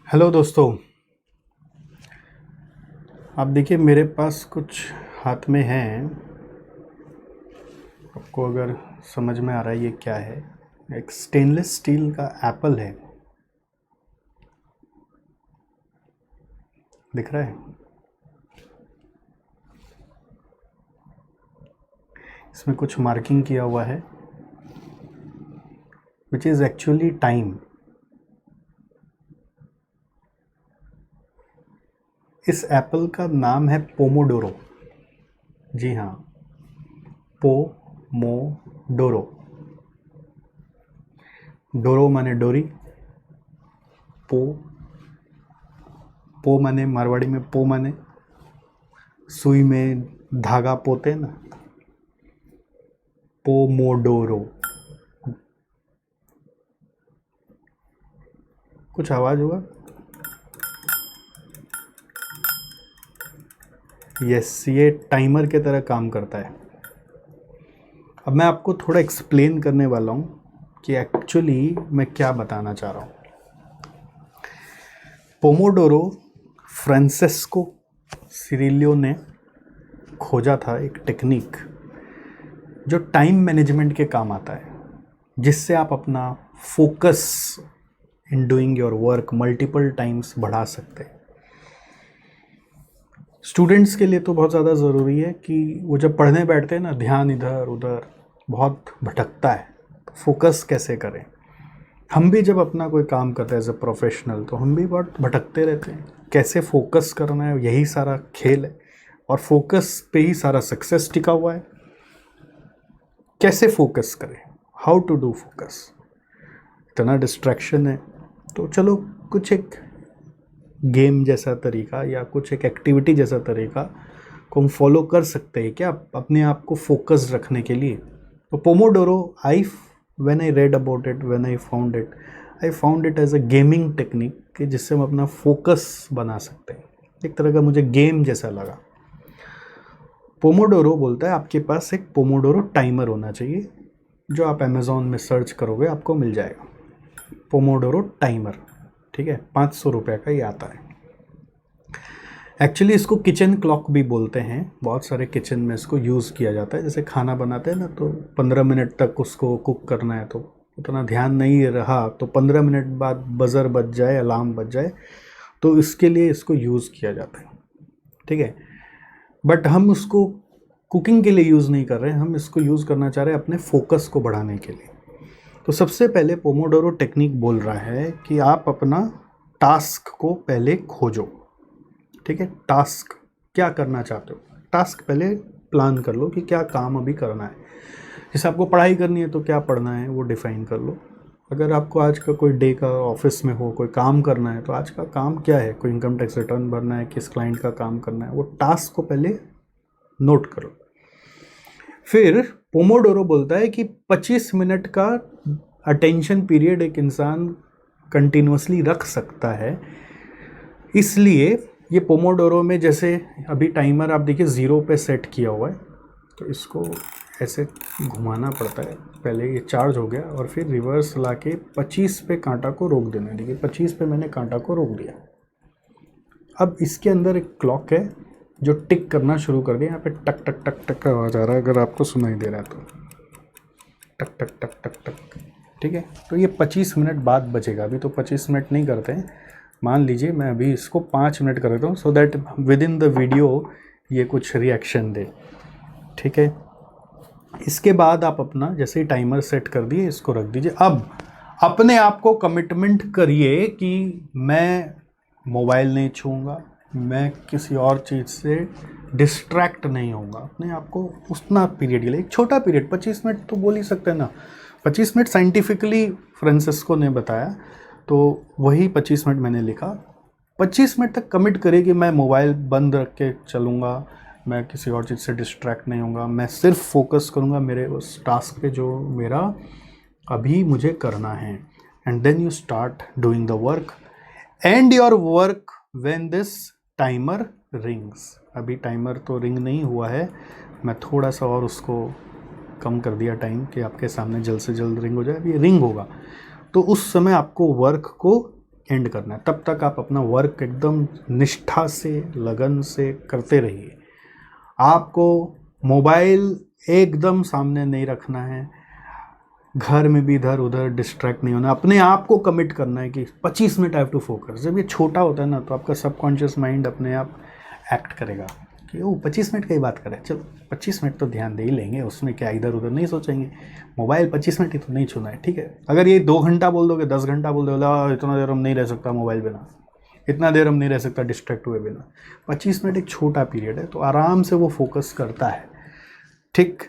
Hello दोस्तों। आप देखिए मेरे पास कुछ हाथ में हैं। आपको अगर समझ में आ रहा है ये क्या है, एक स्टेनलेस स्टील का एप्पल है। दिख रहा है? इसमें कुछ मार्किंग किया हुआ है विच इज़ एक्चुअली टाइम। इस एप्पल का नाम है पोमोडोरो। जी हाँ, पोमोडोरो। डोरो माने डोरी, पो पो माने मारवाड़ी में पो माने सुई में धागा पोते ना, पोमोडोरो। कुछ आवाज़ हुआ? यस, ये टाइमर के तरह काम करता है। अब मैं आपको थोड़ा एक्सप्लेन करने वाला हूँ कि एक्चुअली मैं क्या बताना चाह रहा हूँ। पोमोडोरो फ्रांसेस्को सिरिलियो ने खोजा था एक टेक्निक जो टाइम मैनेजमेंट के काम आता है, जिससे आप अपना focus in doing your work multiple times बढ़ा सकते हैं। स्टूडेंट्स के लिए तो बहुत ज़्यादा ज़रूरी है कि वो जब पढ़ने बैठते हैं ना, ध्यान इधर उधर बहुत भटकता है, तो फोकस कैसे करें। हम भी जब अपना कोई काम करते हैं एज ए प्रोफेशनल, तो हम भी बहुत भटकते रहते हैं। कैसे फोकस करना है, यही सारा खेल है, और फोकस पे ही सारा सक्सेस टिका हुआ है। कैसे फोकस करें, हाउ टू डू फोकस। इतना डिस्ट्रैक्शन है, तो चलो कुछ एक गेम जैसा तरीका या कुछ एक एक्टिविटी जैसा तरीका को हम फॉलो कर सकते हैं क्या अपने आप को फोकस रखने के लिए। तो pomodoro, when I read about it, when I found it as a gaming technique कि जिससे हम अपना फोकस बना सकते हैं। एक तरह का मुझे गेम जैसा लगा। पोमोडोरो बोलता है आपके पास एक पोमोडोरो टाइमर होना चाहिए, जो आप अमेज़ॉन में सर्च करोगे आपको मिल जाएगा। पोमोडोरो टाइमर, ठीक है, 500 रुपये का ये आता है। एक्चुअली इसको किचन क्लॉक भी बोलते हैं। बहुत सारे किचन में इसको यूज़ किया जाता है। जैसे खाना बनाते हैं ना, तो 15 मिनट तक उसको कुक करना है, तो उतना ध्यान नहीं रहा तो 15 मिनट बाद बज़र बज जाए, अलार्म बज जाए, तो इसके लिए इसको यूज़ किया जाता है, ठीक है। बट हम उसको कुकिंग के लिए यूज़ नहीं कर रहे हैं, हम इसको यूज़ करना चाह रहे हैं अपने फोकस को बढ़ाने के लिए। तो सबसे पहले पोमोडोरो टेक्निक बोल रहा है कि आप अपना टास्क को पहले खोजो, ठीक है। टास्क क्या करना चाहते हो, टास्क पहले प्लान कर लो कि क्या काम अभी करना है। जैसे आपको पढ़ाई करनी है तो क्या पढ़ना है वो डिफ़ाइन कर लो। अगर आपको आज का कोई डे का ऑफिस में हो कोई काम करना है, तो आज का काम क्या है, कोई इनकम टैक्स रिटर्न भरना है, किस क्लाइंट का काम करना है, वो टास्क को पहले नोट करो। फिर पोमोडोरो बोलता है कि 25 मिनट का अटेंशन पीरियड एक इंसान कंटिन्यूसली रख सकता है। इसलिए ये पोमोडोरो में, जैसे अभी टाइमर आप देखिए 0 पे सेट किया हुआ है, तो इसको ऐसे घुमाना पड़ता है। पहले ये चार्ज हो गया और फिर रिवर्स ला के 25 पे कांटा को रोक देना। देखिए 25 पे मैंने कांटा को रोक दिया। अब इसके अंदर एक क्लॉक है जो टिक करना शुरू कर दिया। यहाँ पे टक टक टक टक का आवाज़ आ रहा है, अगर आपको सुनाई दे रहा है तो टक टक टक टक टक, ठीक है। तो ये 25 मिनट बाद बचेगा। अभी तो 25 मिनट नहीं करते हैं। मान लीजिए मैं अभी इसको 5 मिनट कर देता हूँ, so that with in the video ये कुछ रिएक्शन दे, ठीक है। इसके बाद आप अपना जैसे ही टाइमर सेट कर दिए, इसको रख दीजिए। अब अपने आप को कमिटमेंट करिए कि मैं मोबाइल नहीं छूऊंगा, मैं किसी और चीज़ से डिस्ट्रैक्ट नहीं होऊंगा। अपने आप को उतना पीरियड के लिए, एक छोटा पीरियड, 25 मिनट तो बोल ही सकते हैं ना। 25 मिनट साइंटिफिकली फ्रांसिस्को ने बताया, तो वही 25 मिनट मैंने लिखा। 25 मिनट तक कमिट करिए कि मैं मोबाइल बंद रख के चलूँगा, मैं किसी और चीज़ से डिस्ट्रैक्ट नहीं होऊंगा, मैं सिर्फ फोकस करूँगा मेरे उस टास्क पे जो मेरा अभी मुझे करना है। And then you start doing the work, and your work when this timer rings. अभी टाइमर तो रिंग नहीं हुआ है, मैं थोड़ा सा और उसको कम कर दिया टाइम कि आपके सामने जल्द से जल्द रिंग हो जाए। अभी रिंग होगा, तो उस समय आपको वर्क को एंड करना है। तब तक आप अपना वर्क एकदम निष्ठा से, लगन से करते रहिए। आपको मोबाइल एकदम सामने नहीं रखना है, घर में भी इधर उधर डिस्ट्रैक्ट नहीं होना, अपने आप को कमिट करना है कि 25 minute I have to focus. जब ये छोटा होता है ना तो आपका सबकॉन्शियस माइंड अपने आप एक्ट करेगा कि वो 25 मिनट की बात करें, चलो 25 मिनट तो ध्यान दे ही लेंगे, उसमें क्या इधर उधर नहीं सोचेंगे, मोबाइल 25 मिनट ही तो नहीं छूना है, ठीक है। अगर ये 2 घंटा बोल दोगे, 10 घंटा बोल दोगे, इतना देर हम नहीं रह सकता मोबाइल बिना, इतना देर हम नहीं रह सकता डिस्ट्रैक्ट हुए बिना। 25 मिनट एक छोटा पीरियड है, तो आराम से वो फोकस करता है। ठीक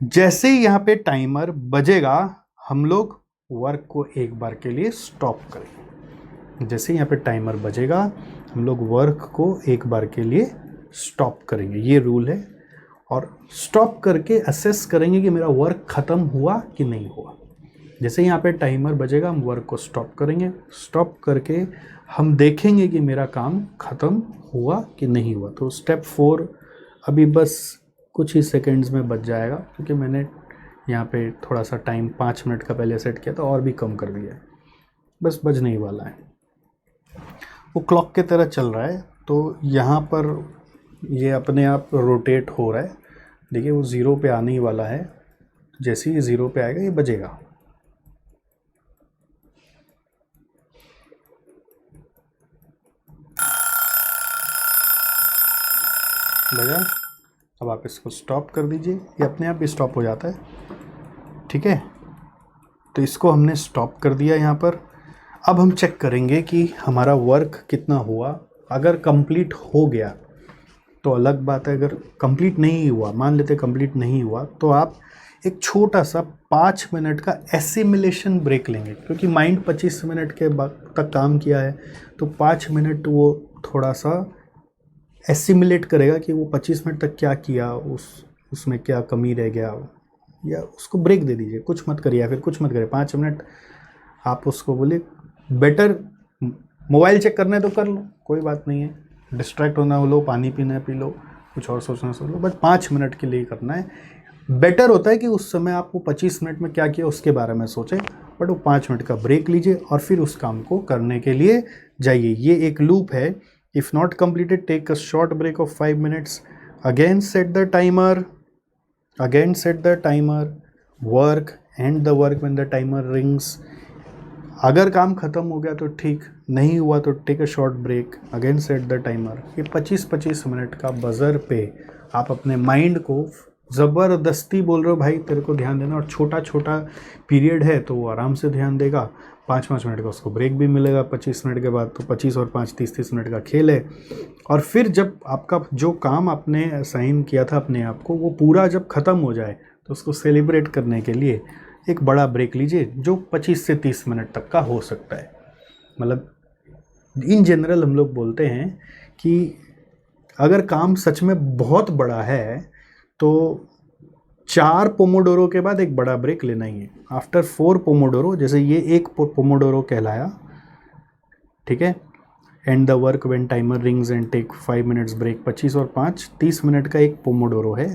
जैसे ही यहाँ पे टाइमर बजेगा, हम लोग वर्क को एक बार के लिए स्टॉप करेंगे। जैसे यहाँ पे टाइमर बजेगा, हम लोग वर्क को एक बार के लिए स्टॉप करेंगे, ये रूल है। और स्टॉप करके असेस करेंगे कि मेरा वर्क ख़त्म हुआ कि नहीं हुआ। जैसे यहाँ पे टाइमर बजेगा, हम वर्क को स्टॉप करेंगे। स्टॉप करके हम देखेंगे कि मेरा काम ख़त्म हुआ कि नहीं हुआ। तो स्टेप 4 अभी बस कुछ ही सेकंड्स में बच जाएगा, क्योंकि मैंने यहाँ पे थोड़ा सा टाइम 5 मिनट का पहले सेट किया था, और भी कम कर दिया है, बस बजने ही वाला है। वो क्लॉक के तरह चल रहा है, तो यहाँ पर ये अपने आप रोटेट हो रहा है। देखिए वो 0 पे आने ही वाला है, जैसे ही 0 पे आएगा ये बजेगा। बजा। अब आप इसको स्टॉप कर दीजिए, ये अपने आप भी स्टॉप हो जाता है, ठीक है। तो इसको हमने स्टॉप कर दिया यहाँ पर। अब हम चेक करेंगे कि हमारा वर्क कितना हुआ। अगर कंप्लीट हो गया तो अलग बात है, अगर कंप्लीट नहीं हुआ, मान लेते कंप्लीट नहीं हुआ, तो आप एक छोटा सा 5 मिनट का एसिमिलेशन ब्रेक लेंगे, क्योंकि माइंड 25 मिनट के बाद तक काम किया है, तो 5 मिनट वो थोड़ा सा एसिमिलेट करेगा कि वो 25 मिनट तक क्या किया, उसमें क्या कमी रह गया, या उसको ब्रेक दे दीजिए, कुछ मत करिए या फिर कुछ मत करिए। 5 मिनट आप उसको बोले बेटर मोबाइल चेक करना है तो कर लो, कोई बात नहीं है, डिस्ट्रैक्ट होना हो लो, पानी पीना है पी लो, कुछ और सोचना सोच लो, बट 5 मिनट के लिए करना है। बेटर होता है कि उस समय आप वो 25 मिनट में क्या किया उसके बारे में सोचें, बट वो 5 मिनट का ब्रेक लीजिए और फिर उस काम को करने के लिए जाइए। ये एक लूप है। If not completed, take a short break of 5 minutes, again set the timer, work, and the work when the timer rings. अगर काम ख़त्म हो गया तो ठीक, नहीं हुआ तो take a short break, again set the timer. ये 25-25 मिनट का बज़र पे आप अपने माइंड को ज़बरदस्ती बोल रहे हो भाई तेरे को ध्यान देना, और छोटा छोटा पीरियड है तो वो आराम से ध्यान देगा। 5-5 मिनट का उसको ब्रेक भी मिलेगा 25 मिनट के बाद, तो 25 और 5 30-30 मिनट का खेल है। और फिर जब आपका जो काम आपने असाइन किया था अपने आप को, वो पूरा जब ख़त्म हो जाए तो उसको सेलिब्रेट करने के लिए एक बड़ा ब्रेक लीजिए, जो 25 से 30 मिनट तक का हो सकता है। मतलब इन जनरल हम लोग बोलते हैं कि अगर काम सच में बहुत बड़ा है तो 4 पोमोडोरो के बाद एक बड़ा ब्रेक लेना ही है। आफ्टर 4 पोमोडोरो, जैसे ये एक पोमोडोरो कहलाया, ठीक है। And the work when timer rings and take 5 minutes break, 25 और 5 30 मिनट का एक पोमोडोरो है।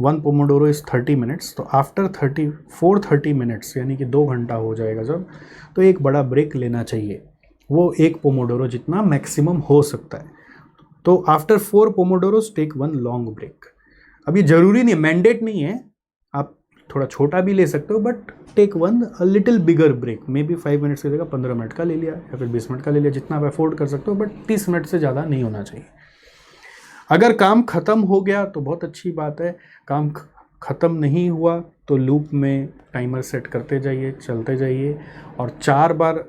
1 पोमोडोरो इज़ 30 मिनट्स। तो आफ्टर 30 मिनट्स, यानी कि 2 घंटा हो जाएगा जब, तो एक बड़ा ब्रेक लेना चाहिए। वो एक पोमोडोरो जितना मैक्सिमम हो सकता है। तो after 4 pomodoros take 1 long break. अब ये ज़रूरी नहीं है, मैंडेट नहीं है, आप थोड़ा छोटा भी ले सकते हो, but take 1 a little bigger break. Maybe 5 minutes की जगह 15 मिनट का ले लिया या फिर 20 मिनट का ले लिया, जितना आप अफोर्ड कर सकते हो, बट 30 मिनट से ज़्यादा नहीं होना चाहिए। अगर काम ख़त्म हो गया तो बहुत अच्छी बात है, काम ख़त्म नहीं हुआ तो लूप में टाइमर सेट करते जाइए, चलते जाइए, और 4 बार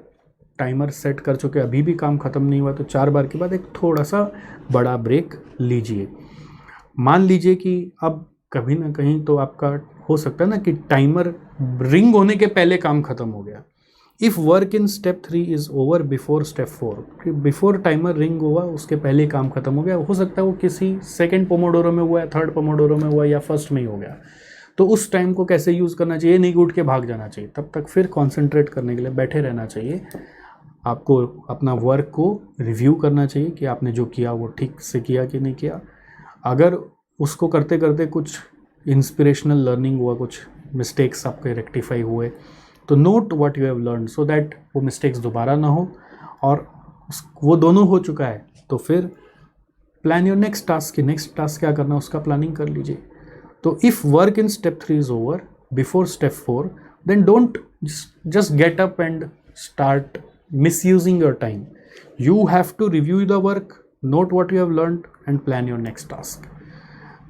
टाइमर सेट कर चुके, अभी भी काम ख़त्म नहीं हुआ, तो 4 बार के बाद एक थोड़ा सा बड़ा ब्रेक लीजिए। मान लीजिए कि अब कभी ना कहीं तो आपका हो सकता है ना कि टाइमर रिंग होने के पहले काम ख़त्म हो गया। If work in step 3 is over before step 4, before timer ring हुआ उसके पहले काम ख़त्म हो गया, हो सकता है वो किसी सेकेंड पोमोडोरो में हुआ है, थर्ड पोमोडोरो में हुआ, या फर्स्ट में ही हो गया। तो उस टाइम को कैसे यूज़ करना चाहिए, नहीं उठ के भाग जाना चाहिए, तब तक फिर कॉन्सेंट्रेट करने के लिए बैठे रहना चाहिए। आपको अपना वर्क को रिव्यू करना चाहिए कि आपने जो किया वो ठीक से किया कि नहीं किया। अगर उसको करते करते कुछ इंस्पिरेशनल लर्निंग हुआ, कुछ मिस्टेक्स आपके रेक्टिफाई हुए, तो note what you have learn, so that वो मिस्टेक्स दोबारा ना हो, और वो दोनों हो चुका है तो फिर प्लान योर नेक्स्ट टास्क, की नेक्स्ट टास्क क्या करना है उसका प्लानिंग कर लीजिए। तो if work in step 3 is over before step 4, then don't just get up and start misusing your time. You have to review the work, note what you have learned and plan your next task.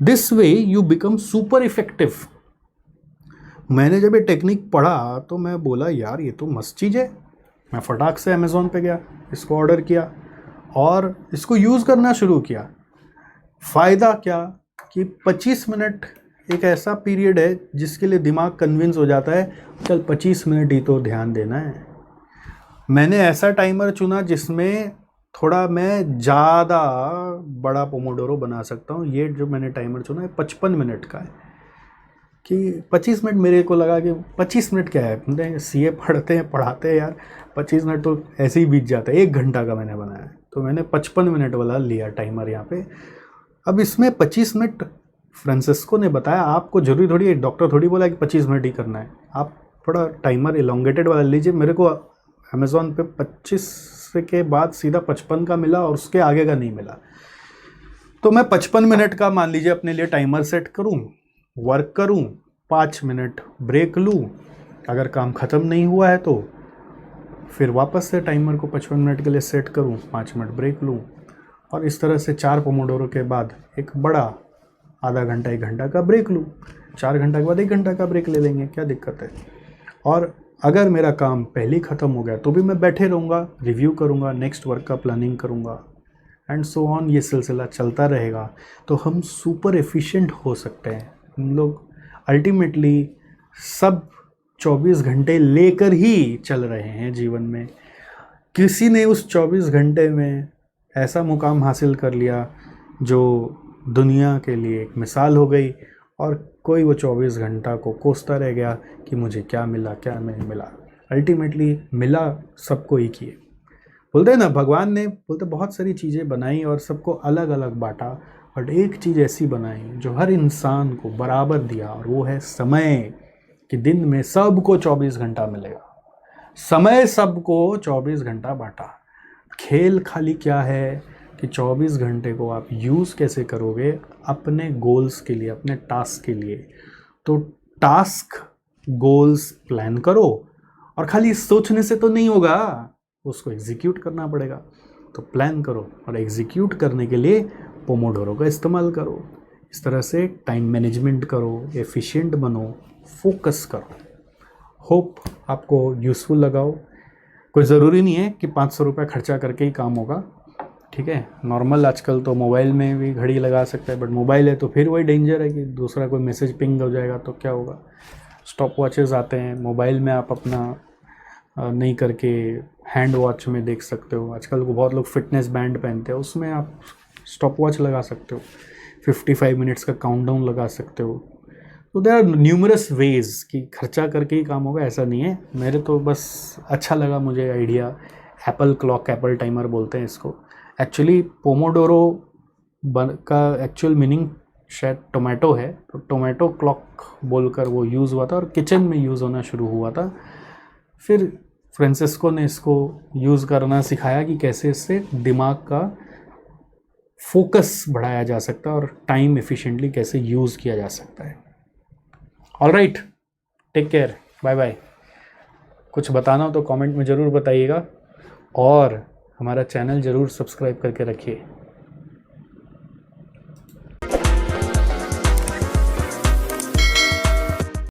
This way you become super effective. मैंने जब ये technique पढ़ा तो मैं बोला यार ये तो मस्त चीज़ है। मैं फटाक से अमेज़ोन पे गया, इसको ऑर्डर किया और इसको यूज़ करना शुरू किया। फ़ायदा क्या कि 25 मिनट एक ऐसा पीरियड है जिसके लिए दिमाग कन्विंस हो जाता है चल 25 मिनट ही तो ध्यान देना है। मैंने ऐसा टाइमर चुना जिसमें थोड़ा मैं ज़्यादा बड़ा पोमोडोरो बना सकता हूँ। ये जो मैंने टाइमर चुना है 55 मिनट का है कि 25 मिनट मेरे को लगा कि 25 मिनट क्या है, सीए पढ़ाते हैं यार, 25 मिनट तो ऐसे ही बीत जाता है। 1 घंटा का मैंने बनाया तो मैंने 55 मिनट वाला लिया टाइमर यहाँ पे। अब इसमें 25 मिनट फ्रांसिस्को ने बताया, आपको जरूरी थोड़ी है, डॉक्टर थोड़ी बोला कि 25 मिनट ही करना है, आप थोड़ा टाइमर इलोंगेटेड वाला लीजिए। मेरे को अमेज़ॉन पे 25 के बाद सीधा 55 का मिला और उसके आगे का नहीं मिला। तो मैं 55 मिनट का मान लीजिए अपने लिए टाइमर सेट करूं, वर्क करूं, 5 मिनट ब्रेक लूं, अगर काम ख़त्म नहीं हुआ है तो फिर वापस से टाइमर को 55 मिनट के लिए सेट करूं, 5 मिनट ब्रेक लूं और इस तरह से 4 पोमोडोरो के बाद एक बड़ा आधा घंटा 1 घंटा का ब्रेक लूँ, 4 घंटा के बाद 1 घंटा का ब्रेक ले लेंगे, क्या दिक्कत है। और अगर मेरा काम पहले ही ख़त्म हो गया तो भी मैं बैठे रहूँगा, रिव्यू करूँगा, नेक्स्ट वर्क का प्लानिंग करूँगा एंड सो ऑन, ये सिलसिला चलता रहेगा। तो हम सुपर एफिशिएंट हो सकते हैं। हम लोग अल्टीमेटली सब 24 घंटे लेकर ही चल रहे हैं जीवन में। किसी ने उस 24 घंटे में ऐसा मुकाम हासिल कर लिया जो दुनिया के लिए एक मिसाल हो गई और कोई वो 24 घंटा को कोसता रह गया कि मुझे क्या मिला क्या नहीं मिला। अल्टीमेटली मिला सबको एक ही है। बोलते हैं ना, भगवान ने बोलते बहुत सारी चीज़ें बनाई और सबको अलग अलग बांटा, बट एक चीज़ ऐसी बनाई जो हर इंसान को बराबर दिया और वो है समय। कि दिन में सबको 24 घंटा मिलेगा, समय सबको 24 घंटा बांटा। खेल खाली क्या है कि 24 घंटे को आप यूज़ कैसे करोगे अपने गोल्स के लिए, अपने टास्क के लिए। तो टास्क गोल्स प्लान करो और खाली सोचने से तो नहीं होगा, उसको एग्जीक्यूट करना पड़ेगा। तो प्लान करो और एग्जीक्यूट करने के लिए पोमोडोरो का इस्तेमाल करो। इस तरह से टाइम मैनेजमेंट करो, एफिशिएंट बनो, फोकस करो। होप आपको यूज़फुल लगाओ। कोई ज़रूरी नहीं है कि 500 रुपये खर्चा करके ही काम होगा, ठीक है। नॉर्मल आजकल तो मोबाइल में भी घड़ी लगा सकता है, बट मोबाइल है तो फिर वही डेंजर है कि दूसरा कोई मैसेज पिंग हो जाएगा तो क्या होगा। स्टॉप वॉचेस आते हैं मोबाइल में, आप अपना नहीं करके हैंड वॉच में देख सकते हो। आजकल को बहुत लोग फिटनेस बैंड पहनते हैं, उसमें आप स्टॉप वॉच लगा सकते हो, 55 मिनट्स का काउंटडाउन लगा सकते हो। तो देयर आर न्यूमरस वेज कि खर्चा करके ही काम होगा, ऐसा नहीं है। मेरे तो बस अच्छा लगा मुझे idea. Apple clock, Apple timer बोलते हैं इसको। एक्चुअली पोमोडोरो का एक्चुअल मीनिंग शायद टोमेटो है, तो टोमेटो क्लॉक बोलकर वो यूज़ हुआ था और किचन में यूज़ होना शुरू हुआ था। फिर फ्रांसिस्को ने इसको यूज़ करना सिखाया कि कैसे इससे दिमाग का फोकस बढ़ाया जा सकता है और टाइम एफिशिएंटली कैसे यूज़ किया जा सकता है। All right, take care, bye bye. कुछ बताना हो तो कमेंट में ज़रूर बताइएगा और हमारा चैनल ज़रूर सब्सक्राइब करके रखिए।